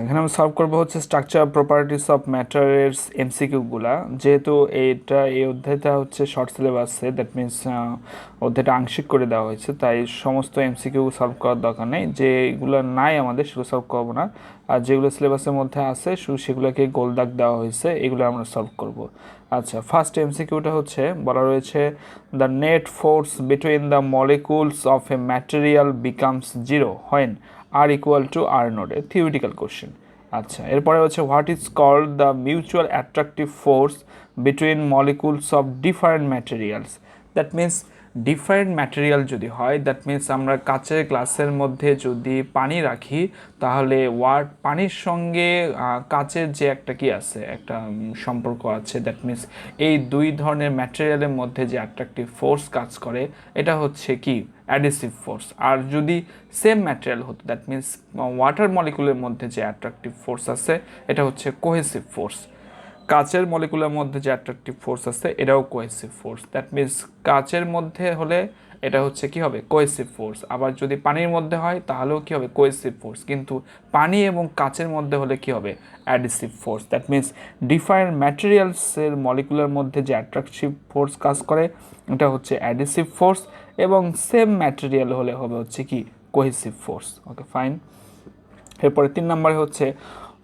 এখানে আমরা সলভ করবো হচ্ছে স্ট্রাকচার প্রপার্টিস অফ ম্যাটারের এমসিকিউ গুলা। যেহেতু এই অধ্যায়টা হচ্ছে শর্ট সিলেবাসে, দ্যাট মিনস অধ্যায়টা আংশিক করে দেওয়া হয়েছে, তাই সমস্ত এমসিকিউ সলভ করার দরকার নেই। যেগুলো নাই আমাদের সেগুলো সলভ করবো না, আর যেগুলো সিলেবাসের মধ্যে আছে সেগুলোকে গোল দাগ দেওয়া হয়েছে, এগুলো আমরা সলভ করব। আচ্ছা, ফার্স্ট এমসিকিউটা হচ্ছে বলা রয়েছে the net force between the molecules of a material becomes zero when r equal to r naught, a theoretical question. আচ্ছা, এরপরে হচ্ছে what is called the mutual attractive force between molecules of different materials. That means different material যদি হয়, that means আমরা কাচের গ্লাসের মধ্যে যদি পানি রাখি, তাহলে পানির সঙ্গে কাচের যে একটা কি আছে, একটা সম্পর্ক আছে। দ্যাট মিনস এই দুই ধরনের ম্যাটেরিয়ালের মধ্যে যে অ্যাট্রাকটিভ ফোর্স কাজ করে, এটা হচ্ছে কি অ্যাডিসিভ ফোর্স। আর যদি সেম ম্যাটেরিয়াল হতো, দ্যাট মিনস ওয়াটার মলিকুলের মধ্যে যে অ্যাট্রাকটিভ ফোর্স আছে, এটা হচ্ছে কোহেসিভ ফোর্স। কাচের মলিকুলের মধ্যে যে অ্যাট্রাকটিভ ফোর্স আছে, এটাও কোহেসিভ ফোর্স। দ্যাট মিনস কাচের মধ্যে হলে এটা হচ্ছে কি হবে, কোহেসিভ ফোর্স। আবার যদি পানির মধ্যে হয় তাহলেও কি হবে, কোহেসিভ ফোর্স। কিন্তু পানি এবং কাচের মধ্যে হলে কি হবে, adhesive force. That means different ম্যাটেরিয়ালসের মলিকুলার মধ্যে যে অ্যাট্রাকটিভ ফোর্স কাজ করে, এটা হচ্ছে অ্যাডিসিভ ফোর্স। এবং সেম ম্যাটেরিয়াল হলে হবে হচ্ছে কি কোহেসিভ ফোর্স। ওকে, ফাইন। এরপরে 3 নম্বরে হচ্ছে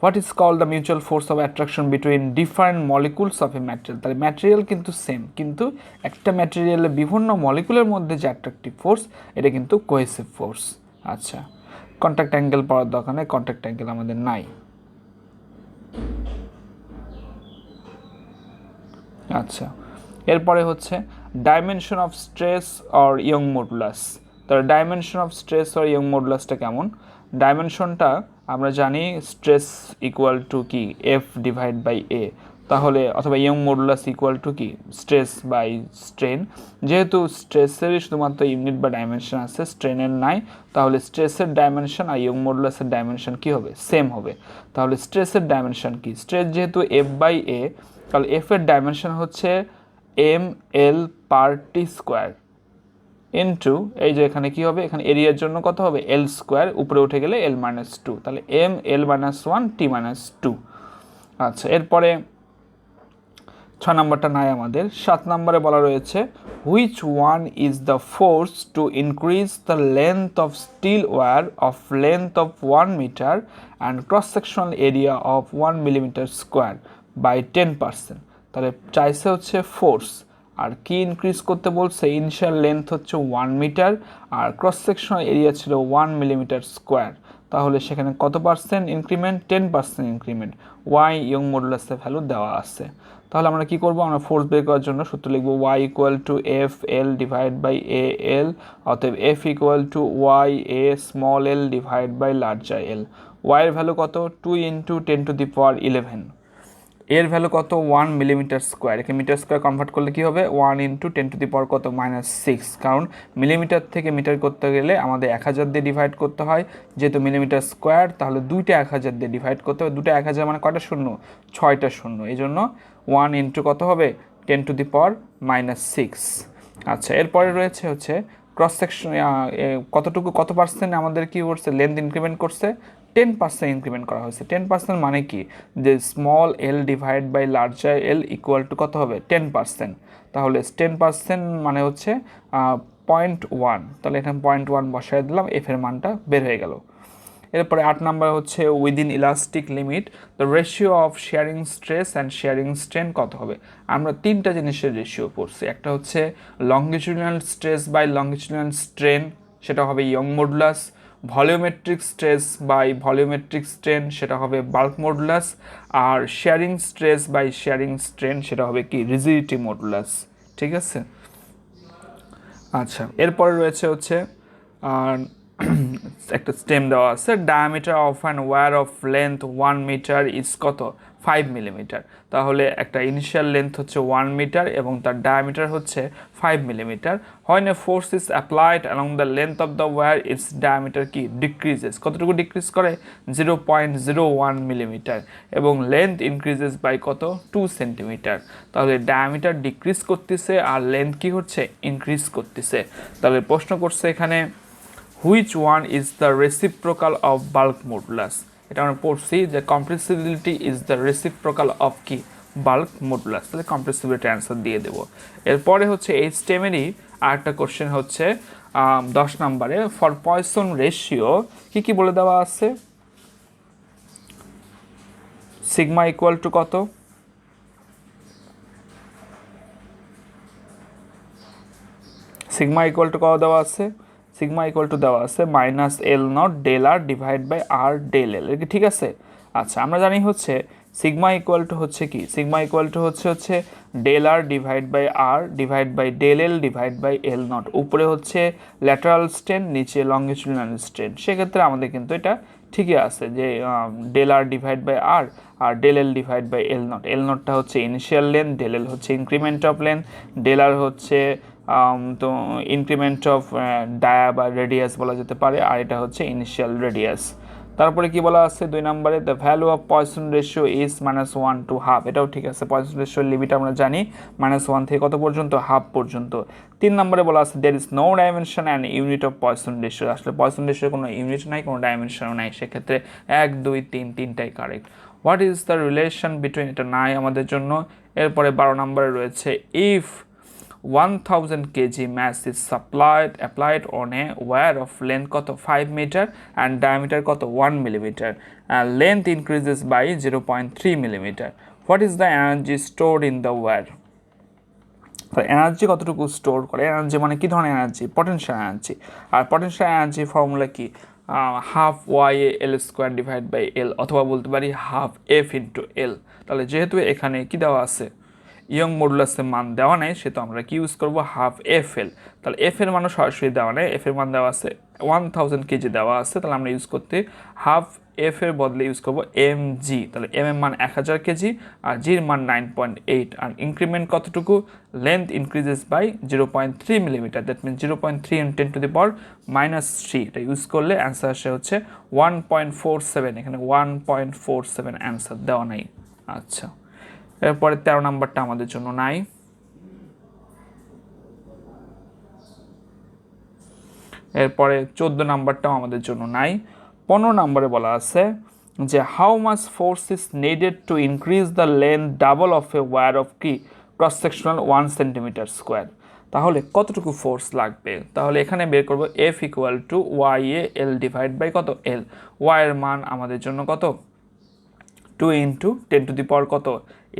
what is called the mutual force of attraction between different molecules of a material. তাহলে ম্যাটেরিয়াল কিন্তু সেম, কিন্তু একটা ম্যাটেরিয়ালের বিভিন্ন মলিকুলের মধ্যে যে অ্যাট্রাকটিভ ফোর্স, এটা কিন্তু কোহেসিভ ফোর্স। আচ্ছা, কন্ট্যাক্ট অ্যাঙ্গেল পাওয়ার দরকার নেই, কন্ট্যাক্ট অ্যাঙ্গেল আমাদের নাই। আচ্ছা, এরপরে হচ্ছে dimension of stress or Young modulus. তাহলে dimension of stress or Young মডুলাসটা কেমন? ডাইমেনশনটা আমরা জানি স্ট্রেস ইকুয়াল টু কি এফ ডিভাইড বাই এ, তাহলে অথবা ইয়ং মডুলাস ইকুয়াল টু কি স্ট্রেস বাই স্ট্রেন। যেহেতু স্ট্রেসেরই শুধুমাত্র ইউনিট বা ডাইমেনশন আছে, স্ট্রেনের নাই, তাহলে স্ট্রেসের ডাইমেনশন আর ইয়ং মডুলাসের ডাইমেনশন কি হবে, সেম হবে। তাহলে স্ট্রেসের ডাইমেনশন কি, স্ট্রেস যেহেতু এফ বাই এ, তাহলে এফ এর ডাইমেনশন হচ্ছে এম এল পার টি স্কোয়ার ইন্টু এই যে এখানে কি হবে, এখানে এরিয়ার জন্য কত হবে, এল স্কোয়ার, উপরে উঠে গেলে এল মাইনাস টু, তাহলে M L minus one T minus two. আচ্ছা, এরপরে 6 নম্বরটা নাই আমাদের। 7 নম্বরে বলা রয়েছে which one is the force to increase the length of steel wire of length of 1 metre and cross sectional area of 1 millimetre square by 10%। তাহলে চাইছে হচ্ছে ফোর্স, আর কি ইনক্রিজ করতে বলছে, ইনিশিয়াল লেন্থ হচ্ছে 1 মিটার আর ক্রস সেকশনাল এরিয়া ছিল 1 millimetre square. তাহলে সেখানে কত percent increment, 10% increment. Y Young মডুলাসের ভ্যালু দেওয়া আছে। তাহলে আমরা কি করব, আমরা ফোর্স বের করার জন্য সূত্র লিখব Y equal to F L divide by A L, অতএব F equal to Y A small L divide by larger L. ওয়াইয়ের ভ্যালু কত, 2 ইন্টু 10⁻11, এর ভ্যালু কত 1 মিলিমিটার স্কোয়ার। একে মিটার স্কোয়ার কনভার্ট করলে কি হবে, 1 ইন্টু 10⁻কত -6, কারণ মিলিমিটার থেকে মিটার করতে গেলে আমাদের 1000 দিয়ে ডিভাইড করতে হয়। যেহেতু মিলিমিটার স্কোয়ার, তাহলে দুইটা 1000 দিয়ে ডিভাইড করতে হবে। দুটো 1000 মানে কয়টা শূন্য, 6টা শূন্য, এই জন্য 1 ইন্টু কত হবে 10⁻⁻6। আচ্ছা, এরপরে রয়েছে হচ্ছে ক্রস সেকশন, কতটুকু কত পার্সেন্ট আমাদের কি করছে, লেন্থ ইনক্রিমেন্ট করছে, 10% ইনক্রিমেন্ট করা হয়েছে। 10% মানে কি, যে small L divide by larger L equal to কত হবে 10%। তাহলে 10% মানে হচ্ছে 0.1, তাহলে এখানে 0.1 বসাই দিলাম, এফ এর মানটা বের হয়ে গেল। এরপরে 8 নাম্বার হচ্ছে within elastic limit the ratio of shearing stress and shearing strain কত হবে। আমরা 3টা জিনিসের রেশিও পড়ছি। একটা হচ্ছে longitudinal stress by longitudinal strain, সেটা হবে Young modulus. Volumetric stress by volumetric strain, সেটা হবে বাল্ক মডুলাস। আর shearing stress by shearing strain, সেটা হবে কি রিজিডিটি মডুলাস। ঠিক আছে। আচ্ছা, এরপরে রয়েছে হচ্ছে আর একটা স্টেম দেওয়া আছে, diameter of an wire of length 1 metre is কত, 5 মিলিমিটার। তাহলে একটা ইনিশিয়াল লেন্থ হচ্ছে 1 মিটার এবং তার ডায়ামিটার হচ্ছে 5 millimetre. When a force is applied along the length of the wire, its diameter কি ডিক্রিজেস, কতটুকু ডিক্রিজ করে, 0.01 মিলিমিটার, এবং লেন্থ ইনক্রিজেস বাই কত, 2 সেন্টিমিটার। তাহলে ডায়ামিটার ডিক্রিজ করতেছে আর লেন্থ কি হচ্ছে, ইনক্রিজ করতেছে। তাহলে প্রশ্ন করছে এখানে which one is the reciprocal of bulk modulus. এটা আমরা পড়ছি যে compressibility is the reciprocal of কি বাল্ক মডুলাস, তাহলে কম্প্রেসিবিলিটি অ্যান্সার দিয়ে দেবো। এরপরে হচ্ছে এই স্টেমেরই আরেকটা কোশ্চেন হচ্ছে 10 নম্বরে ফর পয়সন রেশিও কি বলে দেওয়া আছে, সিগমা ইকুয়াল টু কত, সিগমা ইকুয়াল টু কত দেওয়া আছে, সিগমা ইকুয়াল টু দেওয়া আছে minus L naught del R divide by R del L, এটা ঠিক আছে। আচ্ছা আমরা জানি হচ্ছে সিগমা ইকুয়াল টু হচ্ছে কি, সিগমা ইকুয়াল টু হচ্ছে del R divide by R divide by del L divide by L not, উপরে হচ্ছে ল্যাটারাল স্ট্রেন, নিচে লংগিটিউডিনাল স্ট্রেন। সেক্ষেত্রে আমাদের কিন্তু এটা ঠিকই আছে যে del R divide by R del L divide by L not, L নটটা হচ্ছে ইনিশিয়াল লেন্থ, ডেল এল হচ্ছে increment of length, del R হচ্ছে তো ইনক্রিমেন্ট অফ ডায়া বা রেডিয়াস বলা যেতে পারে, আর এটা হচ্ছে ইনিশিয়াল রেডিয়াস। তারপরে কি বলা আছে 2 নম্বরে, the value of Poisson ratio is -1 to ½ এটাও ঠিক আছে, পয়সন রেশিওর লিমিট আমরা জানি -1 থেকে কত পর্যন্ত, ½ পর্যন্ত। 3 নম্বরে বলা আছে there is no dimension and unit of Poisson ratio, আসলে পয়সন রেশিওর কোনো ইউনিট নাই, কোনো ডাইমেনশনও নাই, সেক্ষেত্রে 1 2 3 তিনটাই correct. What is the relation between, এটা নাই আমাদের জন্য। এরপরে 12 নম্বরে রয়েছে if 1000 kg mass is applied on a wire of length কত 5 মিটার and diameter কত 1 millimeter and length increases by 0.3 millimeter, what is the energy stored in the wire? Energy কতটুকু স্টোর করে, এনার্জি মানে কি ধরনের এনার্জি, পটেনশিয়াল এনার্জি, আর potential energy formula কি, half Y L square divide by L, অথবা বলতে পারি হাফ এফ ইন্টু এল। তাহলে যেহেতু এখানে কি দেওয়া আছে, ইয়ং মডুলাসের মান দেওয়া নেই, সেহেতু আমরা কি ইউজ করবো, হাফ এফ এল। তাহলে এফ এর মানও সরাসরি দেওয়া নেই, এফ এর মান দেওয়া আছে 1000 কেজি দেওয়া আছে, তাহলে আমরা ইউজ করতে হাফ এফ এর বদলে ইউজ করবো এম জি, তাহলে এম এর মান 1000 কেজি আর জির মান 9.8, আর ইনক্রিমেন্ট কতটুকু, length increases by 0.3 millimetre, that means 0.3 × 10⁻³ এটা ইউজ করলে অ্যান্সার আসে হচ্ছে 1.47, এখানে 1.47 অ্যান্সার দেওয়া নাই। আচ্ছা এরপরে 13 নাম্বারটা আমাদের জন্য নাই। এরপরে 14 নাম্বারটাও আমাদের জন্য নাই। 15 নম্বরে বলা আছে যে how much force is needed to increase the length double of a wire of কি ক্রস সেকশনাল 1 সেন্টিমিটার স্কোয়ার, তাহলে কতটুকু ফোর্স লাগবে, তাহলে এখানে বের করব F equal to Y A L divide by কত এল, ওয়াই এর মান আমাদের জন্য কত 2 × 10⁻কত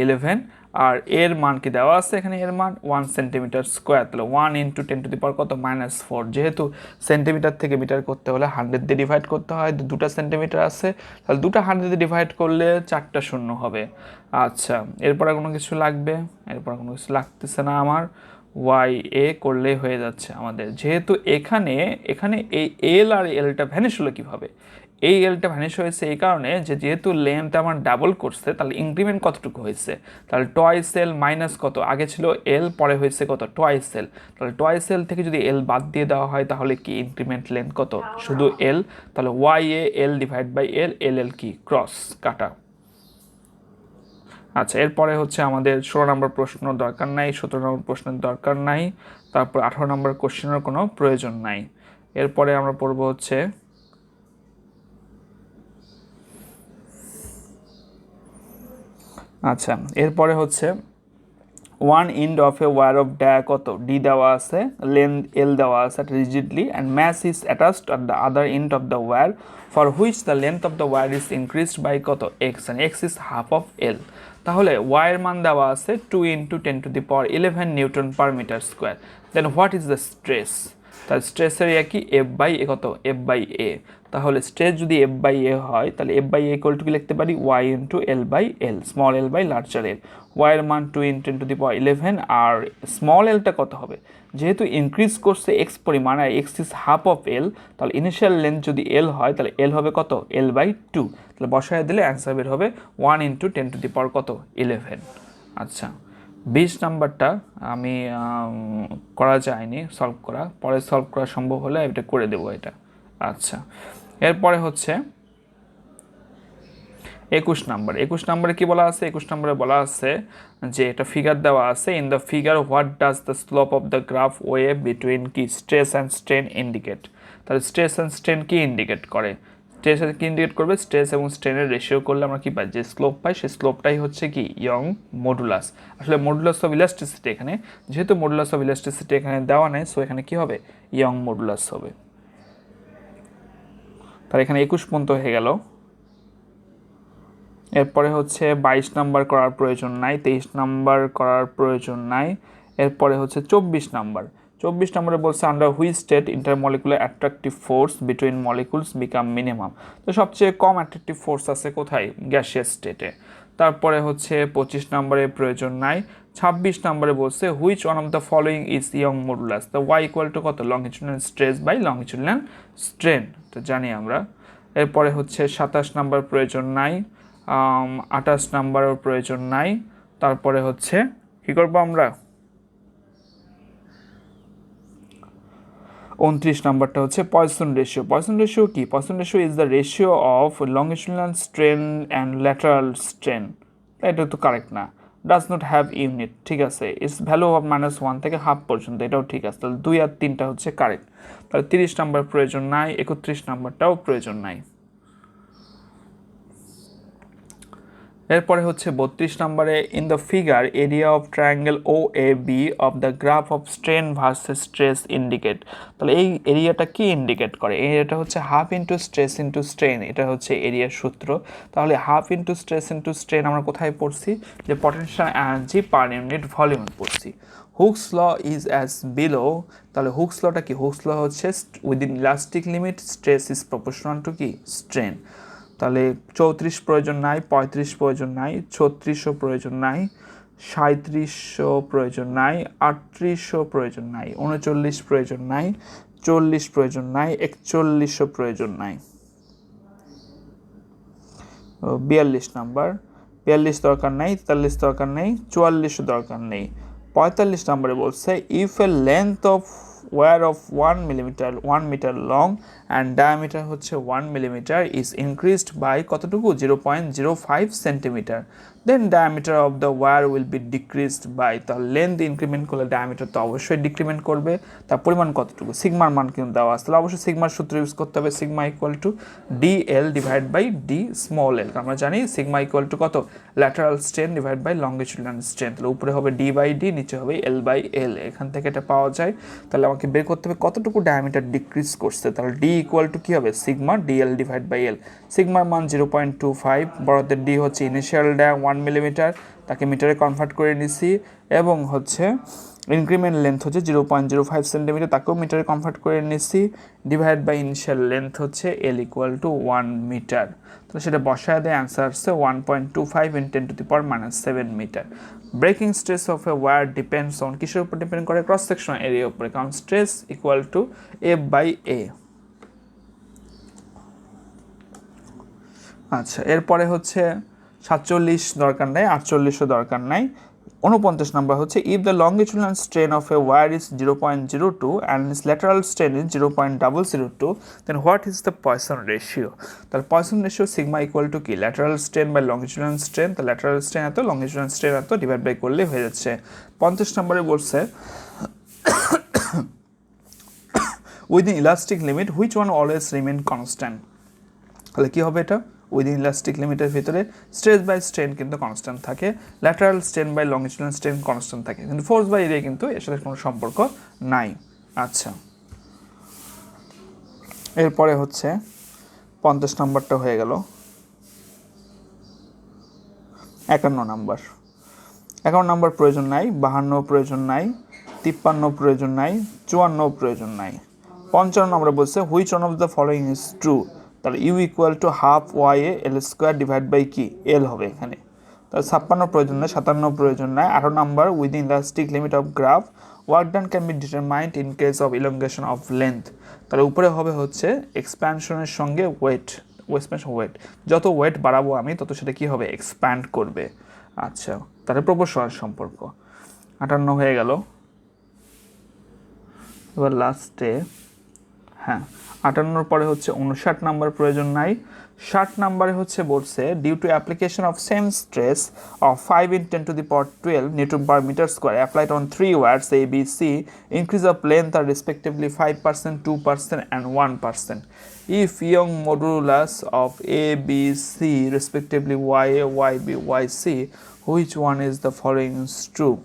11, আর এর মান কি দেওয়া আছে এখানে, এর মান 1 সেন্টিমিটার স্কোয়ার, তাহলে 1 × 10⁻ কত -4, যেহেতু সেন্টিমিটার থেকে মিটার করতে হলে 100 দিয়ে ডিভাইড করতে হয়, দুটা সেন্টিমিটার আছে, তাহলে দুটা 100 দিয়ে ডিভাইড করলে 4টা শূন্য হবে। আচ্ছা এরপরে কোনো কিছু লাগবে, এরপর কোনো কিছু লাগতেছে না আমার, ওয়াই এ করলেই হয়ে যাচ্ছে আমাদের। যেহেতু এখানে এই এল আর এলটা ভ্যানিশ হলো কীভাবে, এই এলটা ভ্যানিশ হয়েছে এই কারণে যে যেহেতু লেন্থ আমার ডাবল করছে, তাহলে ইনক্রিমেন্ট কতটুকু হয়েছে, তাহলে টয়েস এল মাইনাস কত, আগে ছিল এল পরে হয়েছে কত টয়েস এল, তাহলে টয়েস এল থেকে যদি এল বাদ দিয়ে দেওয়া হয় তাহলে কি ইনক্রিমেন্ট লেন্থ কত শুধু এল, তাহলে Y A L divide by L, L L কি ক্রস কাটা। আচ্ছা এরপরে হচ্ছে আমাদের 16 নম্বর প্রশ্ন দরকার নাই, 17 নম্বর প্রশ্নের দরকার নাই, তারপর 18 নম্বর কোশ্চেনের কোনো প্রয়োজন নাই। এরপরে আমরা পড়ব হচ্ছে আচ্ছা এরপরে হচ্ছে 1 end of a wire of dia কত ডি দেওয়া আছে, লেন্থ এল দেওয়া আছে rigidly, and mass is attached at the other end of the wire for which the length of the wire is increased by কত x, and x is half of l। তাহলে y এর মান দেওয়া আছে 2 × 10⁻11 newton per metre square, then what is the stress, তার স্ট্রেসের কি F by এ কত এফ বাই এ, তাহলে স্ট্রেস যদি এফ বাই এ হয় তাহলে F by A equal to কি লিখতে পারি Y into L by L, small L by larger L, Y এর মান 2 × 10⁻11, আর স্মল এলটা কত হবে, যেহেতু ইনক্রিজ করছে এক্স পরিমাণ আর এক্স ইজ হাফ অফ এল, তাহলে ইনিশিয়াল লেন্থ যদি এল হয় তাহলে এল হবে কত এল বাই 2, তাহলে বসায় দিলে অ্যান্সার বের হবে 1 × 10⁻ কত 11। আচ্ছা 20 নাম্বারটা আমি করা যায়নি সলভ করা, পরে সলভ করা সম্ভব হলে এটা করে দেবো এটা। আচ্ছা এরপরে হচ্ছে 21 নম্বরে কি বলা আছে, 21 নম্বরে বলা আছে যে এটা ফিগার দেওয়া আছে, in the figure what does the slope of the graph wave between কি স্ট্রেস অ্যান্ড স্ট্রেন ইন্ডিকেট, তাহলে স্ট্রেস অ্যান্ড স্ট্রেন কি ইন্ডিকেট করে, স্ট্রেস কি ইন্ডিকেট করবে, স্ট্রেস এবং স্ট্রেনের রেশিও করলে আমরা কি পাই, যে স্লোপ পাই সেই স্লোপটাই হচ্ছে কি ইয়ং মডুলাস। আসলে মডুলাস অফ ইলাস্টিসিটি এখানে, যেহেতু মডুলাস অফ ইলাস্টিসিটি এখানে দেওয়া নেই, সো এখানে কি হবে, ইয়ং মডুলাস হবে। তার এখানে 21 পর্যন্ত হয়ে গেল। এরপরে হচ্ছে 22 নাম্বার করার প্রয়োজন নাই, 23 নাম্বার করার প্রয়োজন নাই। এরপরে হচ্ছে 24 নাম্বার। 24 নম্বরে বলছে under which state intermolecular attractive force between molecules become minimum. তো সবচেয়ে কম অ্যাট্রাকটিভ ফোর্স আছে কোথায়, গ্যাসিয়াস স্টেটে। তারপরে হচ্ছে 25 নম্বরে প্রয়োজন নাই। 26 নম্বরে বলছে which one of the following is Young modulus, তো ওয়াই ইকুয়াল টু কত, longitudinal stress by longitudinal strain, তো জানি আমরা। এরপরে হচ্ছে 27 নাম্বার প্রয়োজন নাই, 28 নাম্বারও প্রয়োজন নাই। তারপরে হচ্ছে কী করবো আমরা, 29 নাম্বারটা হচ্ছে পয়সন রেশিও। পয়সন রেশিও কি, poison ratio is the ratio of লংগিচুডাল strain and lateral strain. এটা তো কারেক্ট না, ডাজ নট হ্যাভ ইউনিট, ঠিক আছে। ইটস ভ্যালু অফ -1 থেকে হাফ পর্যন্ত, এটাও ঠিক আছে। তাহলে 2 আর 3টা হচ্ছে কারেক্ট। তাহলে 30 নাম্বার প্রয়োজন নাই, 31 নাম্বারটাও প্রয়োজন নাই। এরপরে হচ্ছে 32 নম্বরে in the figure area of triangle O A B of the graph of strain versus stress indicate. তাহলে এই এরিয়াটা কি ইন্ডিকেট করে, এরিয়াটা হচ্ছে half into stress into strain, এটা হচ্ছে এরিয়ার সূত্র। তাহলে half into stress into strain আমরা কোথায় পড়ছি, যে পটেনশিয়াল এনার্জি পার ইউনিট ভলিউমে পড়ছি। Hooke's law is as below. তাহলে হুকস লটা কি, হুকস ল হচ্ছে within elastic limit stress is proportional to কি স্ট্রেন। তাহলে 34 প্রয়োজন নাই, 35 প্রয়োজন নাই, 36ও প্রয়োজন নাই, 37ও প্রয়োজন নাই, 38ও প্রয়োজন নাই, 39 প্রয়োজন নাই, 40 প্রয়োজন নাই, 41ও প্রয়োজন নাই। 42 নাম্বার, 42 দরকার নেই, 43 দরকার নেই, 44ও দরকার নেই। 45 নম্বরে বলছে if a length of wire of 1 metre long and diameter হচ্ছে 1 মিলিমিটার ইজ ইনক্রিজড বাই কতটুকু, 0.05 centimetre, then diameter of the wire will be decreased by. তাহলে লেন্থ ইনক্রিমেন্ট করলে ডায়ামিটার তো অবশ্যই ডিক্রিমেন্ট করবে, তার পরিমাণ কতটুকু, সিগমার মান কিন্তু দেওয়া আছে, তাহলে অবশ্যই সিগমার সূত্র ইউজ করতে হবে, sigma equal to DL divide by D small L. আমরা জানি সিগমা ইকুয়াল টু কত, lateral strain divide by longitudinal strain. তাহলে উপরে হবে ডি বাই ডি, নিচে হবে এল বাই এল, এখান থেকে এটা পাওয়া যায়। তাহলে আমাকে বের করতে হবে কতটুকু ডায়ামিটার ডিক্রিজ করছে। তাহলে ডি ইকুয়াল টু কী হবে, sigma DL divide by L. সিগমার মান 0.25, বড়দের ডি হচ্ছে ইনিশিয়াল 1 মিলিমিটার, তাকে মিটারে কনভার্ট করে নিছি, এবং হচ্ছে ইনক্রিমেন্ট লেন্থ হচ্ছে 0.05 সেন্টিমিটার, তাকেও মিটারে কনভার্ট করে নিছি, ডিভাইড বাই ইনিশিয়াল লেন্থ হচ্ছে এল ইকুয়াল টু 1 মিটার। তো সেটা বসায় দেয়, অ্যান্সার আসছে 1.25 × 10⁻⁷ metre. Breaking stress of a wire depends on, কিসের উপর ডিপেন্ড করে, ক্রস সেকশনাল এরিয়ার উপরে, কারণ stress equal to F by A. আচ্ছা, এরপরে হচ্ছে 47 দরকার নেই, 48ও দরকার নাই। 49 নাম্বার হচ্ছে if the longitudinal strain of a wire is 0.02 and its lateral strain is 0.002, then what is the Poisson ratio. তাহলে Poisson ratio sigma equal to কি, lateral strain by longitudinal strain. তো ল্যাটারাল স্ট্রেন এত, longitudinal strain এত, divide by করলে হয়ে যাচ্ছে। 50 নম্বরে বলছে within elastic limit which one always remain constant. তাহলে কী হবে এটা, উইদিন ইলাস্টিক লিমিটের ভিতরে স্ট্রেস বাই স্ট্রেন কিন্তু কনস্ট্যান্ট থাকে, lateral strain by longitudinal strain constant থাকে, কিন্তু ফোর্স বাই এরিয়া কিন্তু এর সাথে কোনো সম্পর্ক নাই। আচ্ছা, এরপরে হচ্ছে 50 নম্বরটা হয়ে গেল। 51 নাম্বার, 51 নাম্বার প্রয়োজন নাই, 52 প্রয়োজন নাই, 53 প্রয়োজন নাই, 54 প্রয়োজন নাই। 55 নম্বরে বলছে which one of the following is true. তাহলে U equal to half Y A L square divide by কি, এল হবে এখানে। তাহলে 56 প্রয়োজন নাই, 57 প্রয়োজন নাই। 18 number within elastic limit of graph work done can be determined in case of elongation of length. তাহলে উপরে হবে হচ্ছে এক্সপ্যানশনের সঙ্গে ওয়েট, এক্সপ্যানশন ওয়েট, যত ওয়েট বাড়াবো আমি তত সেটা কী হবে, এক্সপ্যান্ড করবে। আচ্ছা, তাহলে প্রপোর্শনাল সম্পর্ক। 58 হয়ে গেল। এবার লাস্টে, হ্যাঁ 58 পরে হচ্ছে 59 নাম্বার প্রয়োজন নাই, 60 নাম্বারে হচ্ছে বলছে due to application of same stress of 5 in 10 to the power 12 newton per metre square applied on 3 wires A B C increase of length are respectively 5%, 2% and 1%. If young modulus of a b c respectively y a y b y c, which one is the following is true?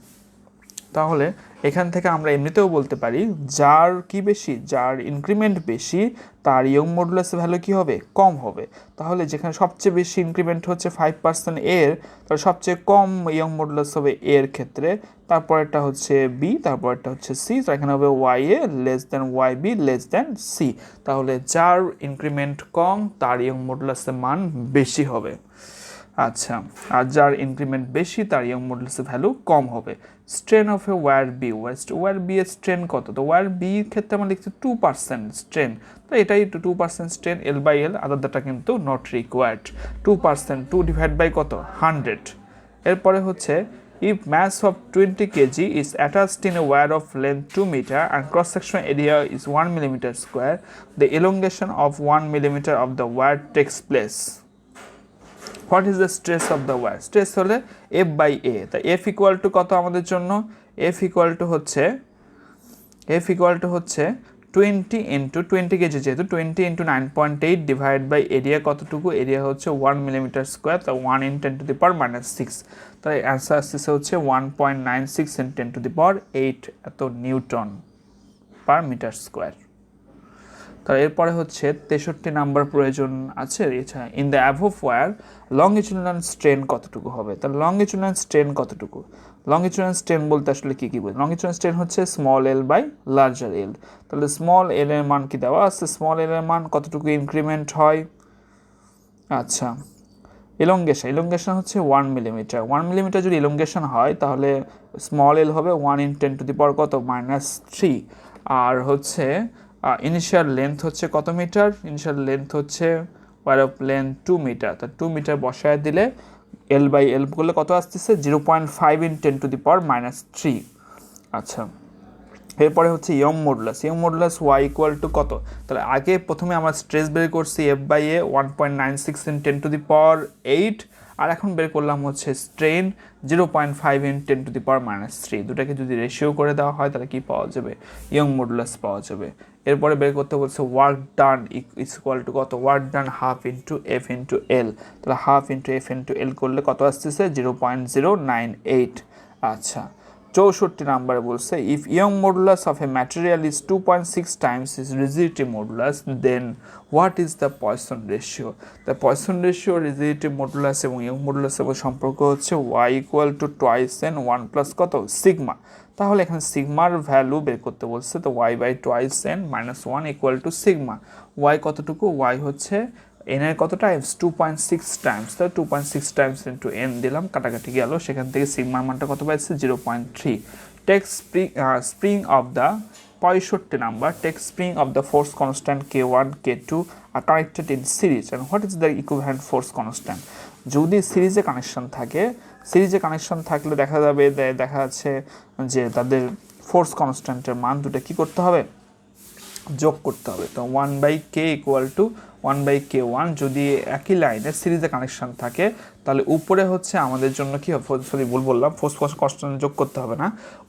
তাহলে এখান থেকে আমরা এমনিতেও বলতে পারি যার কি বেশি, যার ইনক্রিমেন্ট বেশি তার ইয়ং মডুলাসের ভ্যালু কি হবে, কম হবে। তাহলে যেখানে সবচেয়ে বেশি ইনক্রিমেন্ট হচ্ছে 5% এর, তাহলে সবচেয়ে কম ইয়ং মডুলাস হবে এর ক্ষেত্রে, তারপরেরটা হচ্ছে বি, তারপরেরটা হচ্ছে সি, তো এখানে হবে Y A less than Y B less than C. তাহলে যার ইনক্রিমেন্ট কম তার ইয়ং মডুলাসের মান বেশি হবে। আচ্ছা, আর যার ইনক্রিমেন্ট বেশি তার ইয়ং মডুলাসের ভ্যালু কম হবে। Strain of a wire B, wire B এর স্ট্রেন কত? তো ওয়্যার বি ক্ষেত্রে আমরা লিখছি 2% স্ট্রেন, তো এটাই 2% স্ট্রেন এল বাই এল, আদারটা কিন্তু নট রিকোয়ার্ড। 2%, 2 ডিভাইড বাই কত? 100। এরপরে হচ্ছে if mass of 20 kg is attached in a wire of length 2 meter and cross sectional area is 1 millimeter square, the elongation of 1 millimeter of the wire takes place. What is the stress of the wire? Stress হলে F by A, তাই F equal to কত আমাদের জন্য? F equal to হচ্ছে 20 into 20 KG, যেহেতু 20 into 9.8 divide by area কতটুকু? Area হচ্ছে 1 millimetre square, তো 1 in 10 to the power -6, তাই অ্যান্সার আসতেছে হচ্ছে 1.96 in 10 to the power 8 এত নিউটন পার মিটার স্কোয়ার। তো এরপরে হচ্ছে 63 নাম্বার প্রয়োজন আছে। এছাড়া in the above wire longitudinal strain কতটুকু হবে? তাহলে লংগিচুডাল স্ট্রেন কতটুকু? লংগিচুডাল স্ট্রেন বলতে আসলে কি বোঝায়? লংগিচুডাল স্ট্রেন হচ্ছে স্মল এল বাই লার্জার এল। তাহলে স্মল এল এর মান কি দেওয়া আছে? স্মল এল এর মান কতটুকু ইনক্রিমেন্ট হয়? আচ্ছা, ইলংগেশন হচ্ছে 1 মিলিমিটার। 1 মিলিমিটার যদি ইলংগেশন হয় তাহলে স্মল এল হবে 1 in 10 to the power কত? -3। আর হচ্ছে ইনিশিয়াল লেন্থ হচ্ছে কত মিটার? ইনিশিয়াল লেন্থ হচ্ছে ওয়্যার অফ লেন্থ 2 মিটার, তা 2 মিটার বসায় দিলে এল বাই এল করলে কত আসতেছে? 0.5 in 10 to the power -3। আচ্ছা, এরপরে হচ্ছে Young modulus Y equal to কত? তাহলে আগে প্রথমে আমরা স্ট্রেস বের করছি F by A 1.96 in 10 to the power 8, আর এখন বের করলাম হচ্ছে strain 0.5 in 10 to the power -3। দুটাকে যদি রেশিও করে দেওয়া হয় তাহলে কি পাওয়া যাবে? ইয়ং মডুলাস পাওয়া যাবে। এরপরে বের করতে বলছে work done is equal to কত? Work done half into F into L, তাহলে half into F into L করলে কত আসতেছে? 0.098। আচ্ছা, 64 নাম্বারে বলছে if Young modulus of a material is 2.6 times is rigidity modulus then what is the Poisson ratio? The Poisson ratio rigidity modulus এবং Young মডুলাসের সম্পর্ক হচ্ছে Y equal to twice N 1 plus কত? সিগমা। তাহলে এখানে সিগমার ভ্যালু বের করতে বলছে, তো Y by twice N -1 equal to sigma. Y কতটুকু? ওয়াই হচ্ছে এন এর কত টাইমস? 2.6 টাইমস, তো 2.6 টাইমস ইন্টু এন দিলাম, কাটাকাটি গেল, সেখান থেকে সিগমার মানটা কত পাইছে? 0.3। Take spring of the 65 number, take spring of the force constant K1 K2 are connected in series and what is the equivalent force constant? যদি সিরিজে কানেকশন থাকলে দেখা যাচ্ছে যে তাদের ফোর্স কনস্ট্যান্টের মান দুটো কী করতে হবে? যোগ করতে হবে। তো 1/k ইকুয়াল টু 1/k1 যদি একই লাইনে সিরিজে কানেকশন থাকে তাহলে উপরে হচ্ছে আমাদের জন্য কি হবে? ভুল বললাম, ফোর্স কনস্ট্যান্ট যোগ করতে হবে না।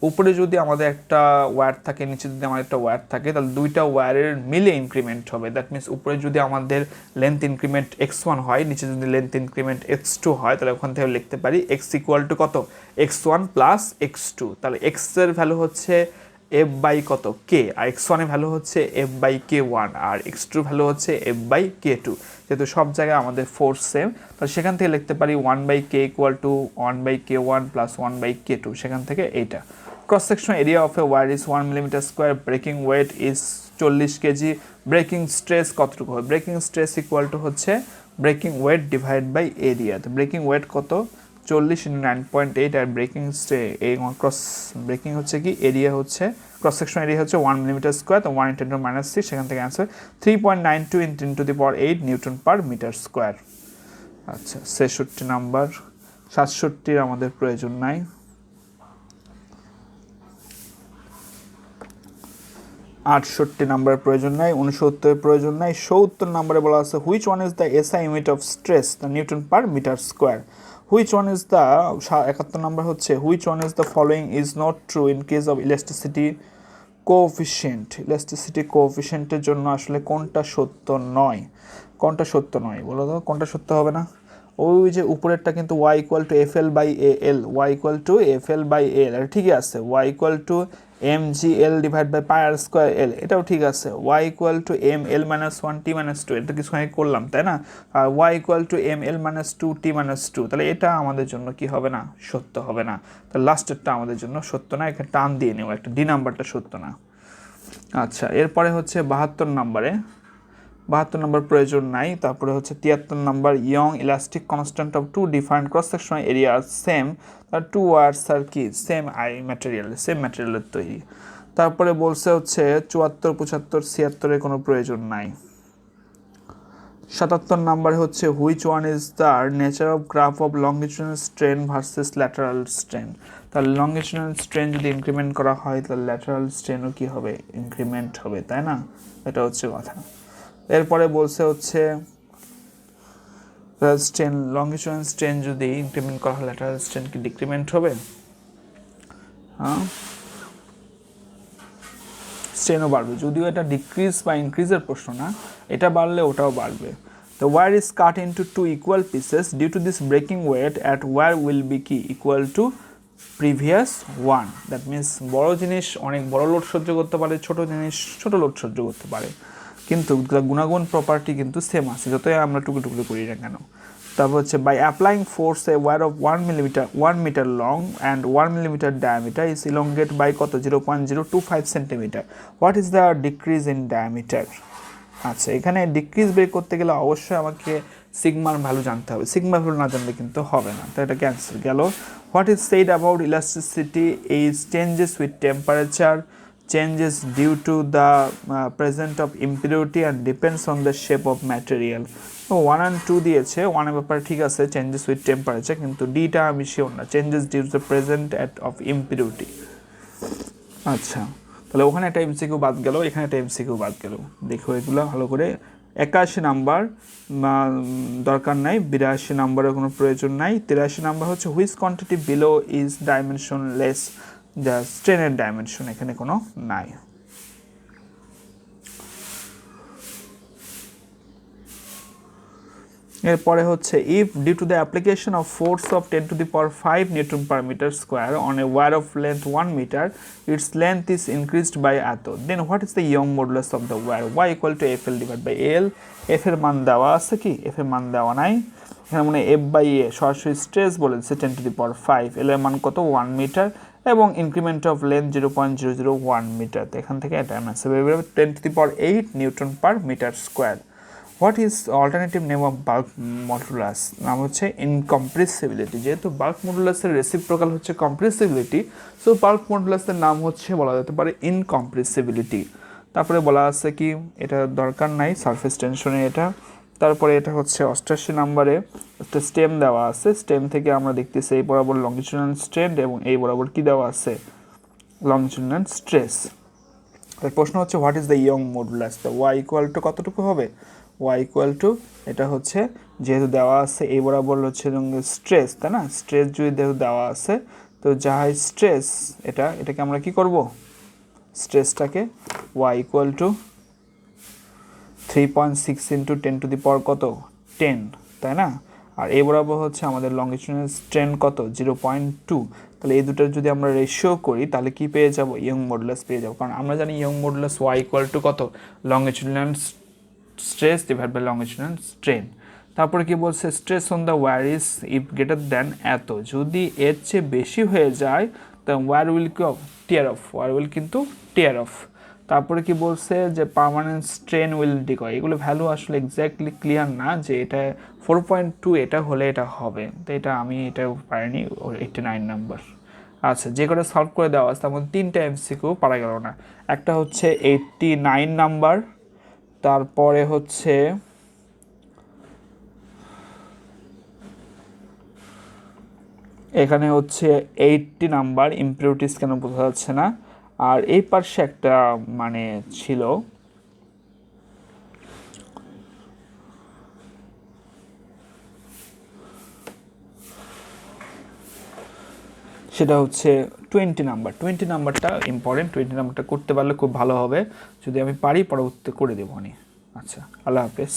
উপরে যদি আমাদের একটা ওয়্যার থাকে, নিচে যদি আমাদের একটা ওয়্যার থাকে, তাহলে দুইটা ওয়্যারের মিলে ইনক্রিমেন্ট হবে। দ্যাট মিনস উপরে যদি আমাদের লেন্থ ইনক্রিমেন্ট x1 হয়, নিচে যদি লেন্থ ইনক্রিমেন্ট x2 হয়, তাহলে ওখান থেকে লিখতে পারি x ইকুয়াল টু কত? x1 plus x2। তাহলে x এর ভ্যালু হচ্ছে এফ বাই কত? কে, আর x1 এর ভ্যালু হচ্ছে এফ বাই K1 আর x2 ভ্যালু হচ্ছে এফ বাই K2। যেহেতু সব জায়গায় আমাদের ফোর্স সেম, তাহলে সেখান থেকে লিখতে পারি 1/k equal to 1/K1 plus 1/K2, সেখান থেকে এইটা। Cross section area of a wire is 1 millimetre square, breaking weight is 40 KG, breaking stress কতটুকু হবে? ব্রেকিং স্ট্রেস ইকুয়াল টু হচ্ছে breaking weight divide by area. তো ব্রেকিং ওয়েট কত? 40 × 9.8, আর breaking cross breaking হচ্ছে কি এরিয়া হচ্ছে ক্রস সেকশন এরিয়া হচ্ছে 1 millimetre square, তো 1 × 10⁻⁶, সেখান থেকে answer 3.92 × 10 to the power 8 newton per metre square. আচ্ছা, 66 নাম্বার। 67 আমাদের প্রয়োজন নাই। 68 নাম্বারের প্রয়োজন নাই, 69 প্রয়োজন নাই। 70 নম্বরে বলা আছে which one is the SI unit of stress the newton per metre square. Which one is the 71 নম্বর হচ্ছে which one is the following is not true in case of elasticity coefficient. Elasticity কোএফিসিয়েন্টের জন্য আসলে কোনটা সত্য নয়, কোনটা সত্য নয় বলো তো, কোনটা সত্য হবে না? ওই যে উপরেরটা কিন্তু y equal to F L by A L, Y equal to F L by L, এটা ঠিকই আছে। y equal to M G L divide by pi R square L, এটাও ঠিক আছে। y equal to M L minus one T minus two, এটা কিছু আগে করলাম তাই না? আর y equal to M L minus two T minus two, তাহলে এটা আমাদের জন্য কি হবে না, সত্য হবে না। তাহলে লাস্টেরটা আমাদের জন্য সত্য না, এখানে টান দিয়ে নেব, একটা ডি নাম্বারটা সত্য না। আচ্ছা, এরপরে হচ্ছে 72 নম্বরে, 72 নম্বর প্রয়োজন নাই। তারপরে হচ্ছে 73 নম্বর Young elastic constant of two different cross sectional area same, তার টু ওয়ার্ডস আর কি সেম ম্যাটেরিয়াল, সেম ম্যাটেরিয়ালের তৈরি। তারপরে বলছে হচ্ছে 74, 75, 76-এর কোনো প্রয়োজন নাই। 77 নম্বরে হচ্ছে which one is the nature of graph of longitudinal strain versus lateral strain. তাহলে লংগিটিউডাল স্ট্রেন যদি ইনক্রিমেন্ট করা হয় তাহলে ল্যাটারাল স্ট্রেনও কি হবে, ইনক্রিমেন্ট হবে তাই না, এটা হচ্ছে কথা। এরপরে বলছে হচ্ছে স্ট্রেন, লংগিটিউডাল স্ট্রেন যদি ইনক্রিমেন্ট করা হয় ল্যাটারাল স্ট্রেন কি ডিক্রিমেন্ট হবে? হ্যাঁ, স্ট্রেনও বাড়বে, যদিও এটা ডিক্রিজ বা ইনক্রিজের প্রশ্ন না, এটা বাড়লে ওটাও বাড়বে। The wire is cut into two equal pieces. Due to this breaking weight at wire will be কি equal to previous one. That means বড় জিনিস অনেক বড় লোড সহ্য করতে পারে, ছোট জিনিস ছোট লোড সহ্য করতে পারে, কিন্তু গুণাগুণ প্রপার্টি কিন্তু সেম আছে যতই আমরা টুকরো টুকরো করি না কেন। তারপর হচ্ছে by applying force a wire of 1 metre long and 1 millimetre diameter is elongate by কত 0.025 centimetre, what is the decrease in diameter. আচ্ছা, এখানে ডিক্রিজ বের করতে গেলে অবশ্যই আমাকে সিগমার ভ্যালু জানতে হবে, সিগমা ভ্যালু না জানলে কিন্তু হবে না, তো এটা ক্যান্সেল গেল। What is said about elasticity is changes with temperature, changes due to the presence of impurity and depends on the shape of material. তো 1 and 2 দিয়েছে, 1 এর ব্যাপারে ঠিক আছে, চেঞ্জেস উইথ টেম্পারেচার, কিন্তু ডিটা আমি শিওর না, changes due to the present of impurity. আচ্ছা, তাহলে ওখানে একটা এমসিকিউ বাদ গেল, এখানে একটা এমসিকিউ বাদ গেল, দেখো এগুলো ভালো করে। 81 নাম্বার দরকার নাই, 82 নাম্বারের কোনো প্রয়োজন নাই। 83 নাম্বার হচ্ছে which quantity below is dimensionless, যা স্ট্রেনের ডাইমেনশন এখানে কোনো নাই। এরপরে হচ্ছে if due to the application of force of 10 to the power 5 newton per metre square on a wire of length 1 metre, its length is increased by এত, then what is the Young modulus of the wire, Y equal to F L divide by L. F এর মান দেওয়া আছে কি, F এর মান দেওয়া নাই, এখানে মানে এফ বাই এ সরাসরি স্ট্রেস বলেছে 10 to the power 5, এল এর মান কত 1 মিটার এবং ইনক্রিমেন্ট অফ লেন্থ 0.001 মিটার, এখান থেকে এটা অ্যান্সার বের হবে 10 to the power 8 newton per metre square. What is alternative name of bulk modulus, নাম হচ্ছে ইনকম্প্রেসিবিলিটি, যেহেতু বাল্ক মডুলাসের রেসিপ্রোকাল হচ্ছে কম্প্রেসিবিলিটি, সো বাল্ক মডুলাসের নাম হচ্ছে বলা যেতে পারে ইনকম্প্রেসিবিলিটি। তারপরে বলা আছে কি, এটা দরকার নাই সারফেস টেনশনে এটা। তারপরে এটা হচ্ছে 88 নম্বরে একটা স্টেম দেওয়া আছে, স্টেম থেকে আমরা দেখতেছি এই বরাবর লংগিটিউডাল স্ট্রেন এবং এই বরাবর কি দেওয়া আছে, লংগিটিউডাল স্ট্রেস। এর প্রশ্ন হচ্ছে what is the Young modulus, তো ওয়াই ইকুয়াল টু কতটুকু হবে, ওয়াই ইকুয়াল টু এটা হচ্ছে যেহেতু দেওয়া আছে এই বরাবর হচ্ছে স্ট্রেস তাই না, স্ট্রেস যদি দেওয়া আছে তো যাই স্ট্রেস এটাকে আমরা কি করব, স্ট্রেসটাকে Y equal to 3.6 into 10 to the power কত 10 তাই না, আর এই বরাবর হচ্ছে আমাদের লংগিটিউডাল স্ট্রেন কত 0.2, তাহলে এই দুটোর যদি আমরা রেশিও করি তাহলে কি পেয়ে যাব, ইয়ং মডুলাস পেয়ে যাব, কারণ আমরা জানি Young modulus Y equal to কত longitudinal stress divide by longitudinal strain. তারপরে কি বলছে stress on the wire is if greater than এত, যদি এর চেয়ে বেশি হয়ে যায় তো wire will tear off, wire will কিন্তু টিয়ার অফ। তারপরে কি বলছে যে পার্মানেন্ট স্ট্রেন উইল ডিকয়, এগুলো ভ্যালু আসলে এক্স্যাক্টলি ক্লিয়ার না যে এটা 4.2 এটা হলে এটা হবে, তো এটা আমি এটা পারিনি 89 নাম্বার। আচ্ছা, যে করে সলভ করে দেওয়া আছে তার মধ্যে 3টা এমসিকিউ পারা গেল না, একটা হচ্ছে 89 নাম্বার, তারপরে হচ্ছে এখানে হচ্ছে 80 নাম্বার ইম্পিউরিটিস কেন বোঝা যাচ্ছে না, আর এই পাশে একটা মানে ছিল সেটা হচ্ছে 20 নাম্বারটা ইম্পর্টেন্ট। 20 নাম্বারটা করতে পারলে খুব ভালো হবে, যদি আমি পারি পরবর্তীতে করে দেবো আমি। আচ্ছা, আল্লাহ হাফেজ।